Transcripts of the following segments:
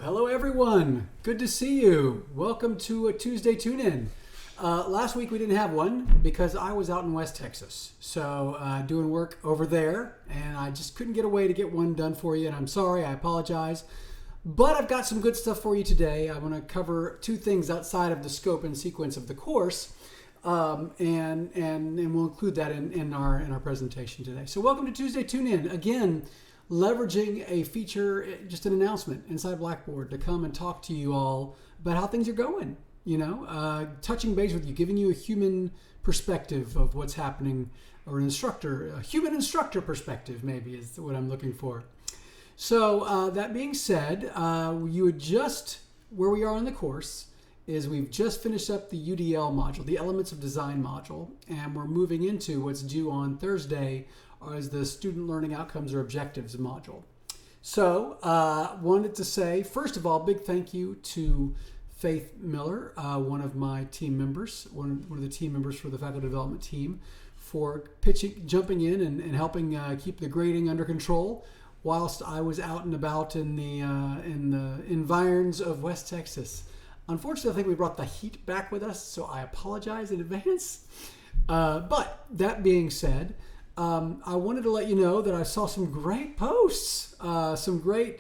Hello everyone. Good to see you. Welcome to a Tuesday Tune-In. Last week we didn't have one because I was out in West Texas. So doing work over there and I just couldn't get away to get one done for you. And I'm sorry, I apologize. But I've got some good stuff for you today. I want to cover two things outside of the scope and sequence of the course. And we'll include that in our presentation today. So welcome to Tuesday Tune-In. Again, leveraging a feature, just an announcement inside Blackboard to come and talk to you all about how things are going, touching base with you, giving you a human perspective of what's happening, or a human instructor perspective maybe is what I'm looking for. So that being said, where we are in the course is we've just finished up the UDL module, the Elements of Design module, and we're moving into what's due on Thursday, as the Student Learning Outcomes or Objectives module. So wanted to say, first of all, big thank you to Faith Miller, one of my team members, one of the team members for the faculty development team, for jumping in and helping keep the grading under control whilst I was out and about in the environs of West Texas. Unfortunately, I think we brought the heat back with us, so I apologize in advance. But that being said, I wanted to let you know that I saw some great posts, some great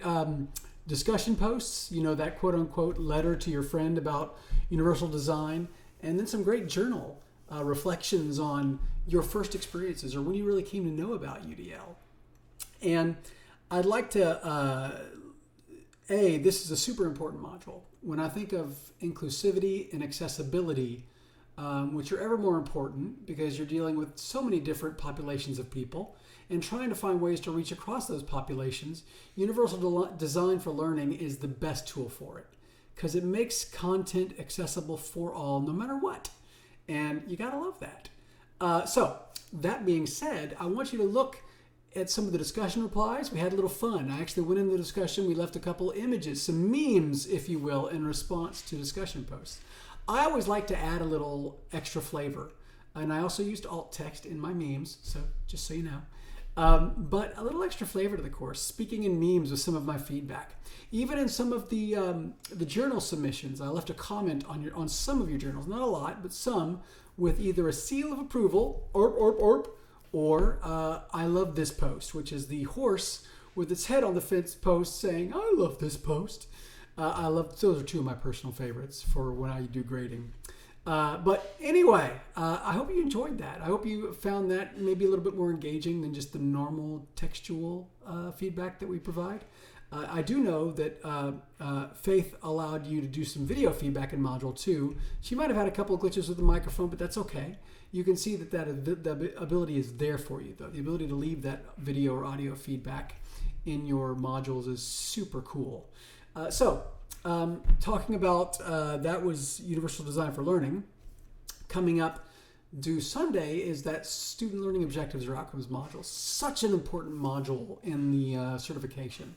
discussion posts, that quote-unquote letter to your friend about universal design, and then some great journal reflections on your first experiences or when you really came to know about UDL. And I'd like to, this is a super important module. When I think of inclusivity and accessibility, which are ever more important because you're dealing with so many different populations of people and trying to find ways to reach across those populations, Universal Design for Learning is the best tool for it because it makes content accessible for all no matter what. And you gotta love that. So that being said, I want you to look at some of the discussion replies. We had a little fun. I actually went into the discussion. We left a couple images, some memes, if you will, in response to discussion posts. I always like to add a little extra flavor. And I also used alt text in my memes, so just so you know. But a little extra flavor to the course, speaking in memes with some of my feedback. Even in some of the journal submissions, I left a comment on some of your journals, not a lot, but some, with either a seal of approval, or I love this post, which is the horse with its head on the fence post saying, I love this post. Those are two of my personal favorites for when I do grading. But anyway, I hope you enjoyed that. I hope you found that maybe a little bit more engaging than just the normal textual feedback that we provide. I do know that Faith allowed you to do some video feedback in Module 2. She might have had a couple of glitches with the microphone, but that's okay. You can see that the ability is there for you, though. The ability to leave that video or audio feedback in your modules is super cool. Talking about that was Universal Design for Learning. Coming up due Sunday is that Student Learning Objectives or Outcomes module. Such an important module in the certification.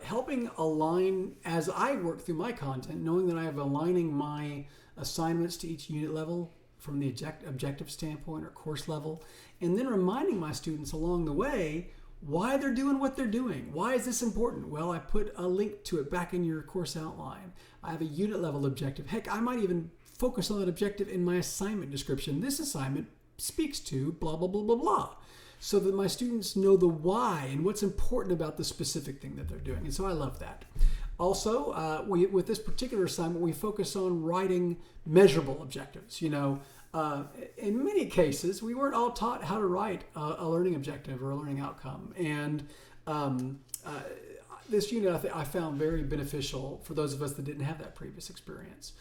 Helping align, as I work through my content, knowing that I have aligning my assignments to each unit level from the objective standpoint or course level, and then reminding my students along the way why they're doing what they're doing. Why is this important? Well, I put a link to it back in your course outline. I have a unit level objective. Heck, I might even focus on that objective in my assignment description. This assignment speaks to blah, blah, blah, blah, blah, so that my students know the why and what's important about the specific thing that they're doing. And so I love that. Also, with this particular assignment, we focus on writing measurable objectives. In many cases, we weren't all taught how to write a learning objective or a learning outcome. And this unit I found very beneficial for those of us that didn't have that previous experience.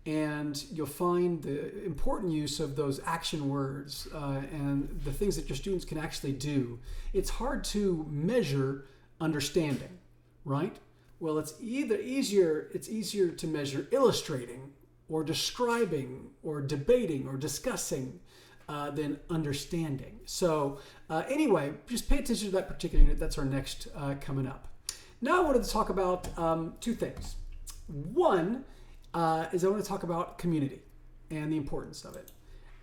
And you'll find the important use of those action words and the things that your students can actually do. It's hard to measure understanding, right? Well, it's easier to measure illustrating or describing or debating or discussing than understanding. So anyway, just pay attention to that particular unit. That's our next coming up. Now I wanted to talk about two things. One is I want to talk about community and the importance of it.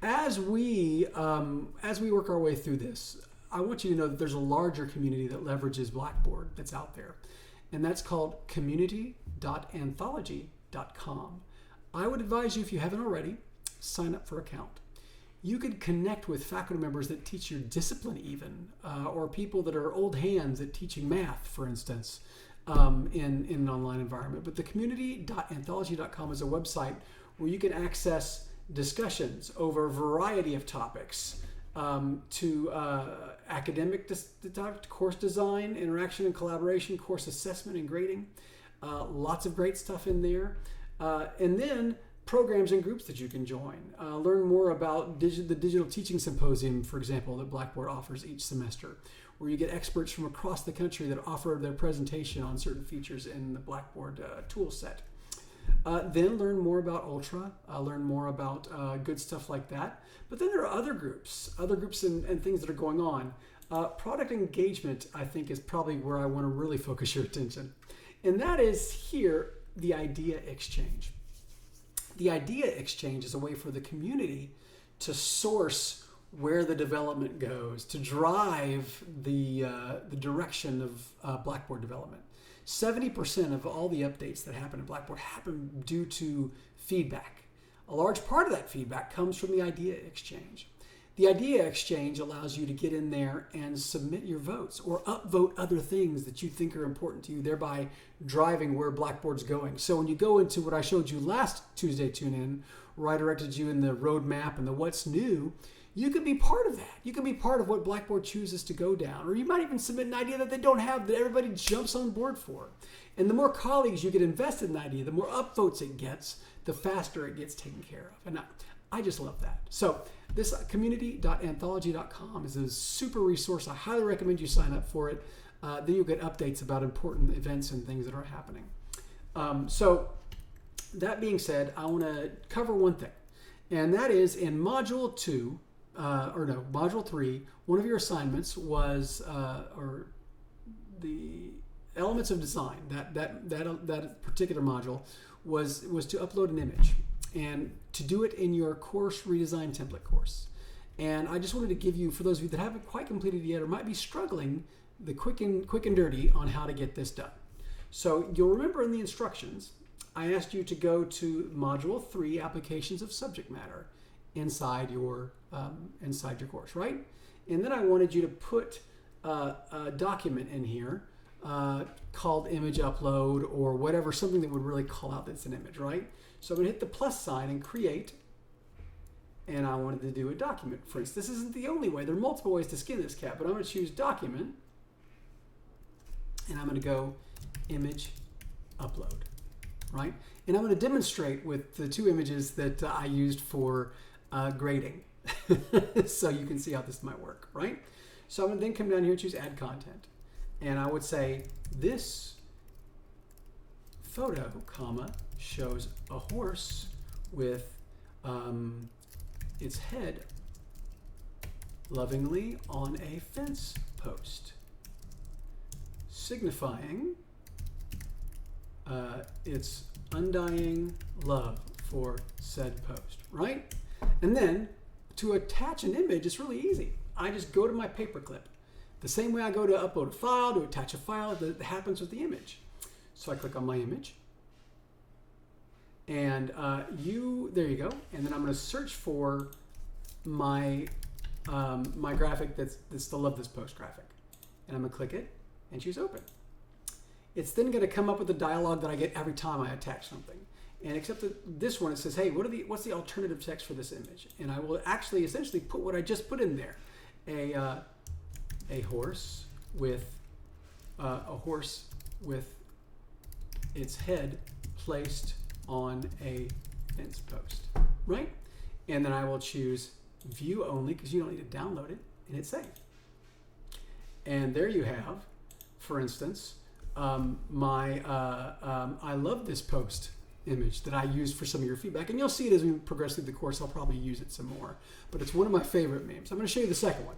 As we work our way through this, I want you to know that there's a larger community that leverages Blackboard that's out there. And that's called community community.anthology.com. I would advise you, if you haven't already, sign up for an account. You could connect with faculty members that teach your discipline even, or people that are old hands at teaching math, for instance, in an online environment. But the community.anthology.com is a website where you can access discussions over a variety of topics, to academic course design, interaction and collaboration, course assessment and grading. Lots of great stuff in there. And then programs and groups that you can join. Learn more about the Digital Teaching Symposium, for example, that Blackboard offers each semester, where you get experts from across the country that offer their presentation on certain features in the Blackboard tool set. Then learn more about Ultra, learn more about good stuff like that. But then there are other groups and things that are going on. Product engagement, I think, is probably where I want to really focus your attention. And that is here, the Idea Exchange. The Idea Exchange is a way for the community to source where the development goes, to drive the direction of Blackboard development. 70% of all the updates that happen in Blackboard happen due to feedback. A large part of that feedback comes from the Idea Exchange. The Idea Exchange allows you to get in there and submit your votes or upvote other things that you think are important to you, thereby driving where Blackboard's going. So when you go into what I showed you last Tuesday Tune-In, where I directed you in the roadmap and the what's new, you can be part of that. You can be part of what Blackboard chooses to go down. Or you might even submit an idea that they don't have that everybody jumps on board for. And the more colleagues you get invested in the idea, the more upvotes it gets, the faster it gets taken care of. And I just love that. So this community.anthology.com is a super resource. I highly recommend you sign up for it. Then you'll get updates about important events and things that are happening. So that being said, I want to cover one thing. And that is in Module 2, Module 3, one of your assignments was, or the elements of design, that particular module was to upload an image and to do it in your course redesign template course. And I just wanted to give you, for those of you that haven't quite completed it yet or might be struggling, the quick and dirty on how to get this done. So you'll remember in the instructions, I asked you to go to Module 3, Applications of Subject Matter, inside your course, right? And then I wanted you to put a document in here called image upload or whatever, something that would really call out that it's an image, right? So I'm going to hit the plus sign and create, and I wanted to do a document. For instance, this isn't the only way. There are multiple ways to skin this cat, but I'm going to choose document, and I'm going to go image upload, right? And I'm going to demonstrate with the two images that I used for grading, so you can see how this might work, right? So I'm going to then come down here and choose add content, and I would say this photo, shows a horse with its head lovingly on a fence post, signifying its undying love for said post, right? And then to attach an image, it's really easy. I just go to my paperclip. The same way I go to upload a file, to attach a file, that happens with the image. So I click on my image, and there you go. And then I'm going to search for my my graphic that's the Love This Post graphic, and I'm going to click it and choose open. It's then going to come up with the dialogue that I get every time I attach something. And except that this one, it says, hey, what's the alternative text for this image? And I will actually essentially put what I just put in there. A horse with its head placed on a fence post, right? And then I will choose view only because you don't need to download it, and hit save. And there you have, for instance, my I love this post image that I used for some of your feedback, and you'll see it as we progress through the course. I'll probably use it some more, but it's one of my favorite memes. I'm going to show you the second one.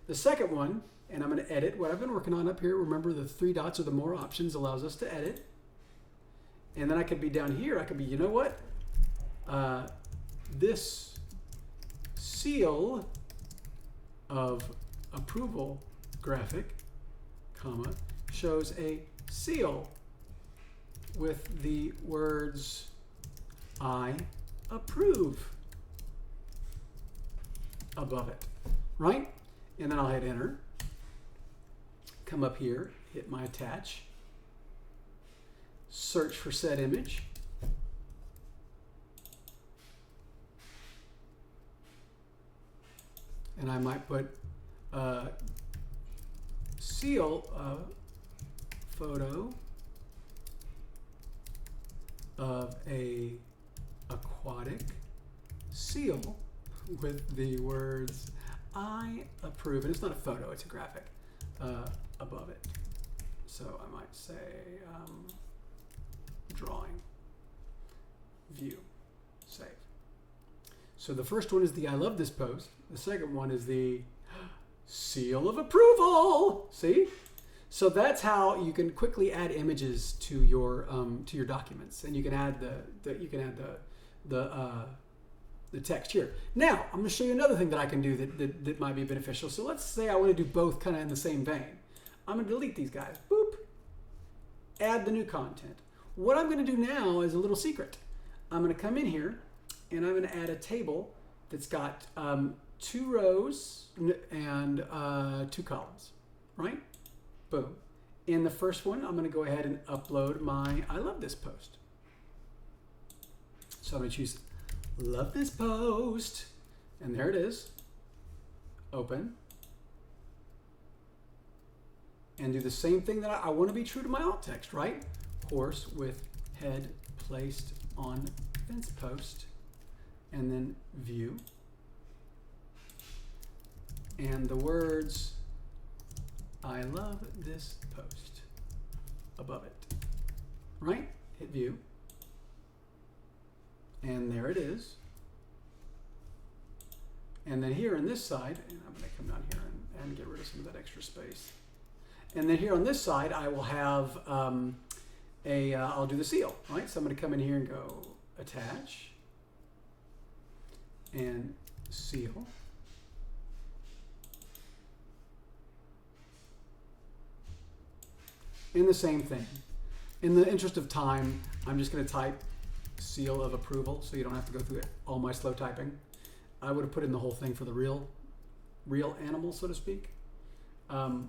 The second one, and I'm going to edit what I've been working on up here. Remember, the three dots or the more options allows us to edit. And then I could be down here. I could be, you know what? This seal of approval graphic, shows a seal with the words I approve above it, right? And then I'll hit enter. Come up here, hit my attach, search for said image. And I might put seal photo of a aquatic seal with the words I approve. And it's not a photo, it's a graphic above it. So I might say drawing, view, save. So the first one is the I love this post. The second one is the seal of approval. See? So that's how you can quickly add images to your documents, and you can add the text here. Now I'm going to show you another thing that I can do that might be beneficial. So let's say I want to do both kind of in the same vein. I'm going to delete these guys. Boop. Add the new content. What I'm going to do now is a little secret. I'm going to come in here and I'm going to add a table that's got 2 rows and 2 columns, right? Boom. In the first one, I'm going to go ahead and upload my I love this post. So I'm going to choose love this post, and there it is. Open. And do the same thing that I want to be true to my alt text, right? Horse with head placed on fence post, and then view. And the words I love this post above it, right? Hit view. And there it is. And then here on this side, and I'm going to come down here and get rid of some of that extra space. And then here on this side, I will have I'll do the seal, right? So I'm going to come in here and go attach and seal. And the same thing. In the interest of time, I'm just going to type seal of approval so you don't have to go through all my slow typing. I would have put in the whole thing for the real animal, so to speak. And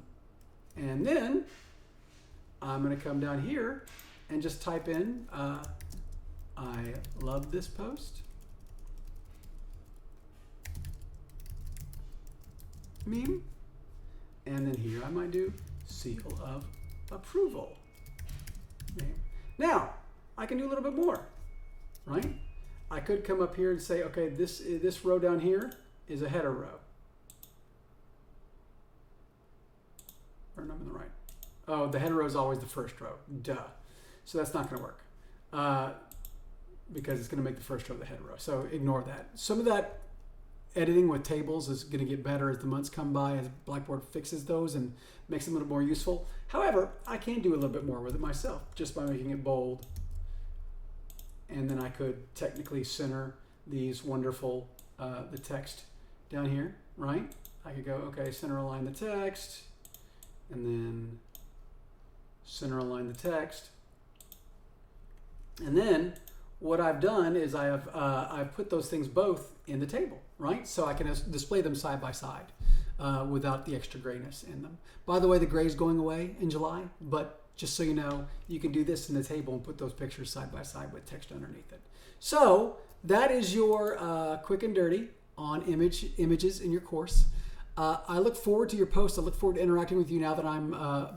then I'm going to come down here and just type in I love this post. Meme. And then here I might do seal of approval. Name. Now, I can do a little bit more, right? I could come up here and say, okay, this row down here is a header row. Or I'm in the right. Oh, the header row is always the first row. Duh. So that's not going to work because it's going to make the first row the header row. So ignore that. Some of that editing with tables is going to get better as the months come by, as Blackboard fixes those and makes them a little more useful. However, I can do a little bit more with it myself just by making it bold. And then I could technically center these wonderful, the text down here, right? I could go, okay, center align the text, and then center align the text. And then what I've done is I've put those things both in the table, right? So I can display them side by side without the extra grayness in them. By the way, the gray is going away in July, but just so you know, you can do this in the table and put those pictures side by side with text underneath it. So that is your quick and dirty on images in your course. I look forward to your posts. I look forward to interacting with you now that I'm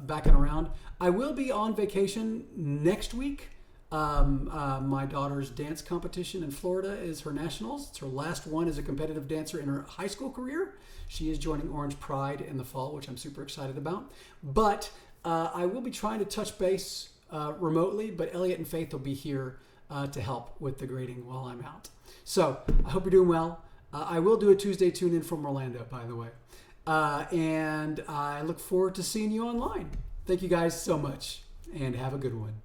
back and around. I will be on vacation next week. My daughter's dance competition in Florida is her nationals. It's her last one as a competitive dancer in her high school career. She is joining Orange Pride in the fall, which I'm super excited about. But I will be trying to touch base remotely, but Elliot and Faith will be here to help with the grading while I'm out. So I hope you're doing well. I will do a Tuesday tune-in from Orlando, by the way. And I look forward to seeing you online. Thank you guys so much, and have a good one.